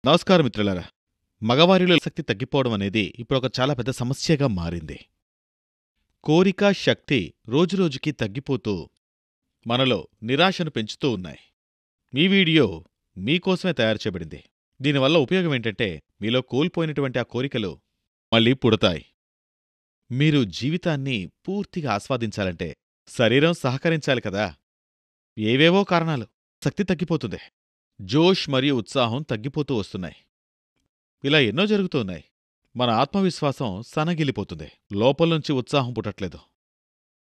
నమస్కారం మిత్రులారా. మగవారిలో శక్తి తగ్గిపోవడం అనేది ఇప్పుడొక చాలా పెద్ద సమస్యగా మారింది. కోరిక, శక్తి రోజురోజుకీ తగ్గిపోతూ మనలో నిరాశను పెంచుతూ ఉన్నాయి. ఈ వీడియో మీకోసమే తయారు చేయబడింది. దీనివల్ల ఉపయోగమేంటంటే మీలో కోల్పోయినటువంటి ఆ కోరికలు మళ్ళీ పుడతాయి. మీరు జీవితాన్ని పూర్తిగా ఆస్వాదించాలంటే శరీరం సహకరించాలి కదా. ఏవేవో కారణాలు శక్తి తగ్గిపోతుంది. జోష్ మరియు ఉత్సాహం తగ్గిపోతూ వస్తున్నాయి. ఇలా ఎన్నో జరుగుతున్నాయి. మన ఆత్మవిశ్వాసం సన్నగిల్లిపోతుంది. లోపల్నుంచి ఉత్సాహం పుట్టట్లేదు.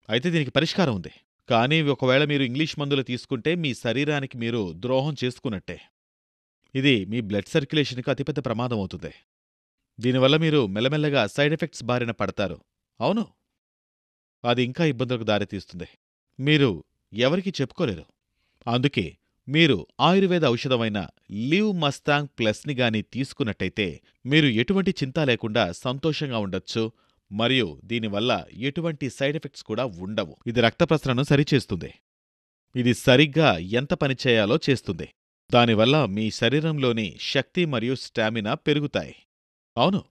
అయితే దీనికి పరిష్కారం ఉంది. కానీ ఒకవేళ మీరు ఇంగ్లీష్ మందులు తీసుకుంటే మీ శరీరానికి మీరు ద్రోహం చేసుకున్నట్టే. ఇది మీ బ్లడ్ సర్క్యులేషన్కి అతిపెద్ద ప్రమాదం అవుతుంది. దీనివల్ల మీరు మెల్లమెల్లగా సైడ్ ఎఫెక్ట్స్ బారిన పడతారు. అవును, అది ఇంకా ఇబ్బందులకు దారితీస్తుంది. మీరు ఎవరికీ చెప్పుకోలేరు. అందుకే మీరు ఆయుర్వేద ఔషధమైన లివ్ మస్తాంగ్ ప్లస్ని గాని తీసుకున్నట్టయితే మీరు ఎటువంటి చింత లేకుండా సంతోషంగా ఉండొచ్చు. మరియు దీనివల్ల ఎటువంటి సైడ్ ఎఫెక్ట్స్ కూడా ఉండవు. ఇది రక్త ప్రసరణను సరిచేస్తుంది. ఇది సరిగ్గా ఎంత పనిచేయాలో చేస్తుంది. దానివల్ల మీ శరీరంలోని శక్తి మరియు స్టామినా పెరుగుతాయి. అవును,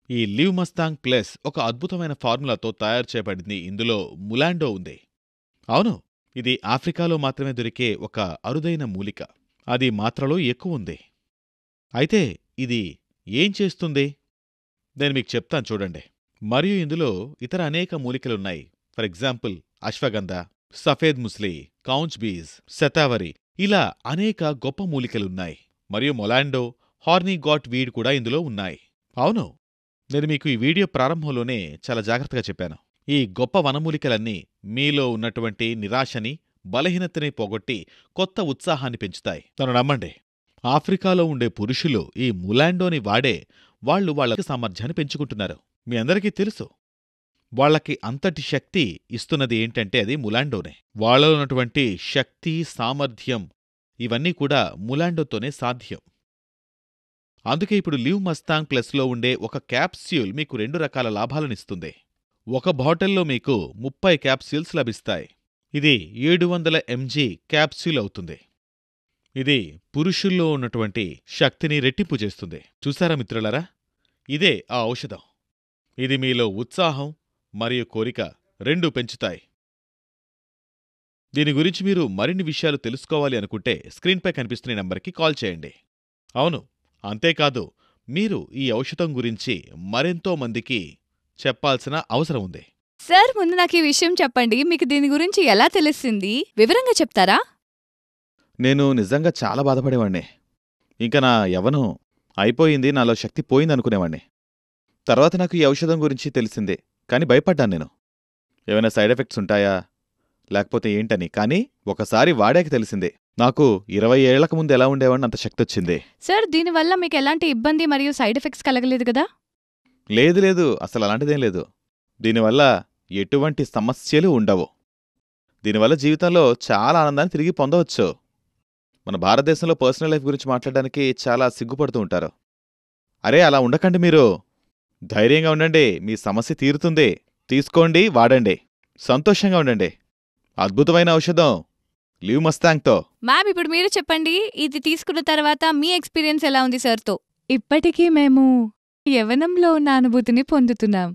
ఈ లివ్ మస్తాంగ్ ప్లస్ ఒక అద్భుతమైన ఫార్ములాతో తయారు చేయబడింది. ఇందులో ములాండో ఉంది. అవును, ఇది ఆఫ్రికాలో మాత్రమే దొరికే ఒక అరుదైన మూలిక. అది మాత్రలో ఎక్కువుంది. అయితే ఇది ఏం చేస్తుంది? నేను మీకు చెప్తాను చూడండి. మరియు ఇందులో ఇతర అనేక మూలికలున్నాయి. ఫర్ ఎగ్జాంపుల్ అశ్వగంధ, సఫేద్ ముస్లి, కౌంచ్ బీజ్, శతావరి, ఇలా అనేక గొప్ప మూలికలున్నాయి. మరియు మొలాండో, హార్నీ గాట్ వీడ్ కూడా ఇందులో ఉన్నాయి. అవును, నేను మీకు ఈ వీడియో ప్రారంభంలోనే చాలా జాగ్రత్తగా చెప్పాను. ఈ గొప్ప వనమూలికలన్నీ మీలో ఉన్నటువంటి నిరాశని, బలహీనతని పోగొట్టి కొత్త ఉత్సాహాన్ని పెంచుతాయి. తను నమ్మండి, ఆఫ్రికాలో ఉండే పురుషులు ఈ ములాండోని వాడే వాళ్ళ సామర్థ్యాన్ని పెంచుకుంటున్నారు. మీ అందరికీ తెలుసు, వాళ్లకి అంతటి శక్తి ఇస్తున్నది ఏంటంటే అది ములాండోనే. వాళ్ళలో ఉన్నటువంటి శక్తి, సామర్థ్యం ఇవన్నీ కూడా ములాండోతోనే సాధ్యం. అందుకే ఇప్పుడు లివ్ మస్తాంగ్ ప్లస్లో ఉండే ఒక క్యాప్స్యూల్ మీకు 2 రకాల లాభాలనిస్తుంది. ఒక బాటిల్లో మీకు 30 క్యాప్స్యూల్స్ లభిస్తాయి. ఇది 700 mg క్యాప్స్యూల్ అవుతుంది. ఇది పురుషుల్లో ఉన్నటువంటి శక్తిని రెట్టింపు చేస్తుంది. చూసారా మిత్రులారా, ఇదే ఆ ఔషధం. ఇది మీలో ఉత్సాహం మరియు కోరిక రెండూ పెంచుతాయి. దీని గురించి మీరు మరిన్ని విషయాలు తెలుసుకోవాలి అనుకుంటే స్క్రీన్పై కనిపిస్తున్న నంబర్కి కాల్ చేయండి. అవును, అంతేకాదు, మీరు ఈ ఔషధం గురించి మరెంతో మందికి చెప్పాల్సిన అవసరం ఉంది. సార్, ముందు నాకు ఈ విషయం చెప్పండి. మీకు దీని గురించి ఎలా తెలిసింది? వివరంగా చెప్తారా? నేను నిజంగా చాలా బాధపడేవాణ్ణి. ఇంకా నా యవ్వనం అయిపోయింది, నాలో శక్తి పోయిందనుకునేవాణ్ణి. తర్వాత నాకు ఈ ఔషధం గురించి తెలిసిందే. కానీ భయపడ్డాను నేను. ఏమైనా సైడ్ ఎఫెక్ట్స్ ఉంటాయా లేకపోతే ఏంటని. కానీ ఒకసారి వాడాక తెలిసిందే. నాకు 20 ఏళ్లకు ముందు ఎలా ఉండేవాడిని అంత శక్తి వచ్చింది. సార్, దీనివల్ల మీకు ఎలాంటి ఇబ్బంది మరియు సైడ్ ఎఫెక్ట్స్ కలగలేదు కదా? లేదు, అసలు అలాంటిదేం లేదు. దీనివల్ల ఎటువంటి సమస్యలు ఉండవు. దీనివల్ల జీవితంలో చాలా ఆనందాన్ని తిరిగి పొందవచ్చు. మన భారతదేశంలో పర్సనల్ లైఫ్ గురించి మాట్లాడడానికి చాలా సిగ్గుపడుతూ ఉంటారు. అరే, అలా ఉండకండి. మీరు ధైర్యంగా ఉండండి. మీ సమస్య తీరుతుంది. తీసుకోండి, వాడండి, సంతోషంగా ఉండండి. అద్భుతమైన ఔషధం లివ్ మస్తాంగ్తో. మ్యామ్, ఇప్పుడు మీరు చెప్పండి, ఇది తీసుకున్న తర్వాత మీ ఎక్స్పీరియన్స్ ఎలా ఉంది సార్తో? ఇప్పటికీ మేము యవ్వనంలో ఉన్న అనుభూతిని పొందుతున్నాం.